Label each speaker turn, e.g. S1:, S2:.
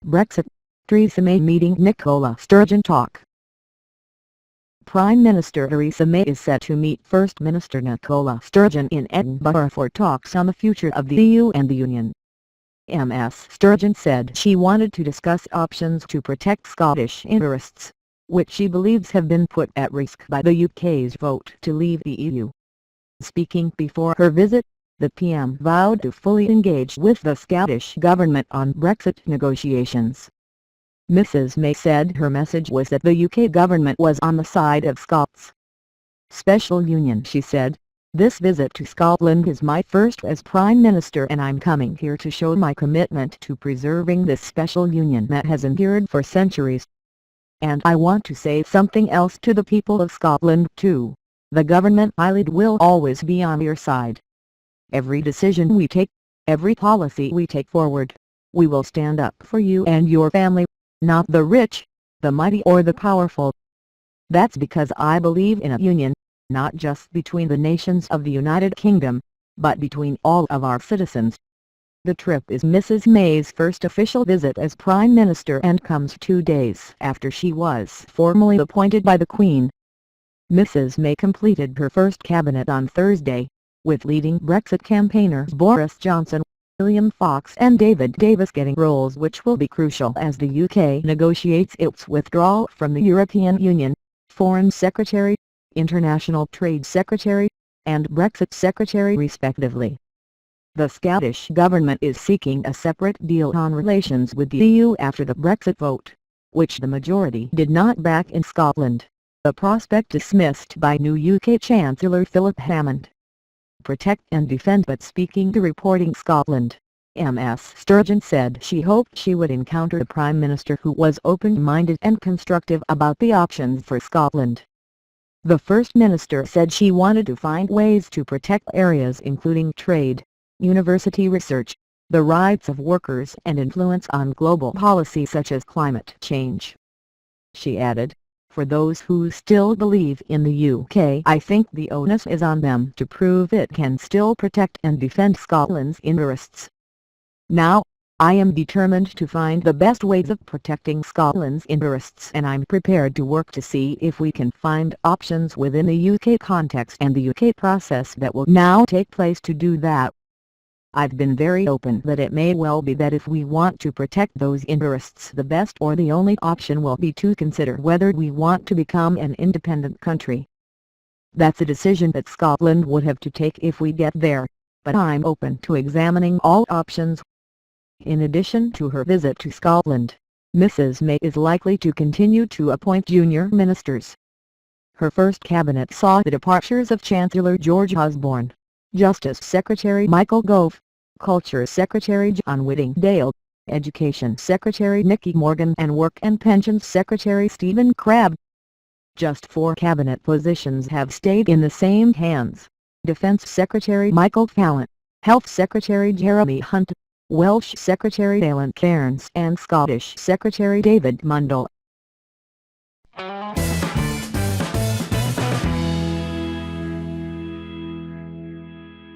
S1: Brexit, Theresa May meeting Nicola Sturgeon talk. Prime Minister Theresa May is set to meet First Minister Nicola Sturgeon in Edinburgh for talks on the future of the EU and the Union. Ms Sturgeon said she wanted to discuss options to protect Scottish interests, which she believes have been put at risk by the UK's vote to leave the EU. Speaking before her visit, the PM vowed to fully engage with the Scottish Government on Brexit negotiations. Mrs May said her message was that the UK Government was on the side of Scots. Special union, she said. This visit to Scotland is my first as Prime Minister, and I'm coming here to show my commitment to preserving this special union that has endured for centuries. And I want to say something else to the people of Scotland too. The government I lead will always be on your side. Every decision we take, every policy we take forward, we will stand up for you and your family, not the rich, the mighty or the powerful. That's because I believe in a union, not just between the nations of the United Kingdom, but between all of our citizens. The trip is Mrs May's first official visit as Prime Minister and comes 2 days after she was formally appointed by the Queen. Mrs May completed her first cabinet on Thursday, with leading Brexit campaigners Boris Johnson, William Fox and David Davis getting roles which will be crucial as the UK negotiates its withdrawal from the European Union: Foreign Secretary, International Trade Secretary, and Brexit Secretary respectively. The Scottish Government is seeking a separate deal on relations with the EU after the Brexit vote, which the majority did not back in Scotland, a prospect dismissed by new UK Chancellor Philip Hammond. Protect and defend. But speaking to Reporting Scotland, Ms Sturgeon said she hoped she would encounter a Prime Minister who was open-minded and constructive about the options for Scotland. The First Minister said she wanted to find ways to protect areas including trade, university research, the rights of workers and influence on global policy such as climate change. She added, "For those who still believe in the UK, I think the onus is on them to prove it can still protect and defend Scotland's interests. Now, I am determined to find the best ways of protecting Scotland's interests, and I'm prepared to work to see if we can find options within the UK context and the UK process that will now take place to do that. I've been very open that it may well be that if we want to protect those interests, the best or the only option will be to consider whether we want to become an independent country. That's a decision that Scotland would have to take if we get there, but I'm open to examining all options." In addition to her visit to Scotland, Mrs May is likely to continue to appoint junior ministers. Her first cabinet saw the departures of Chancellor George Osborne, Justice Secretary Michael Gove, Culture Secretary John Whittingdale, Education Secretary Nicky Morgan and Work and Pensions Secretary Stephen Crabb. Just 4 cabinet positions have stayed in the same hands: Defence Secretary Michael Fallon, Health Secretary Jeremy Hunt, Welsh Secretary Alan Cairns and Scottish Secretary David Mundell.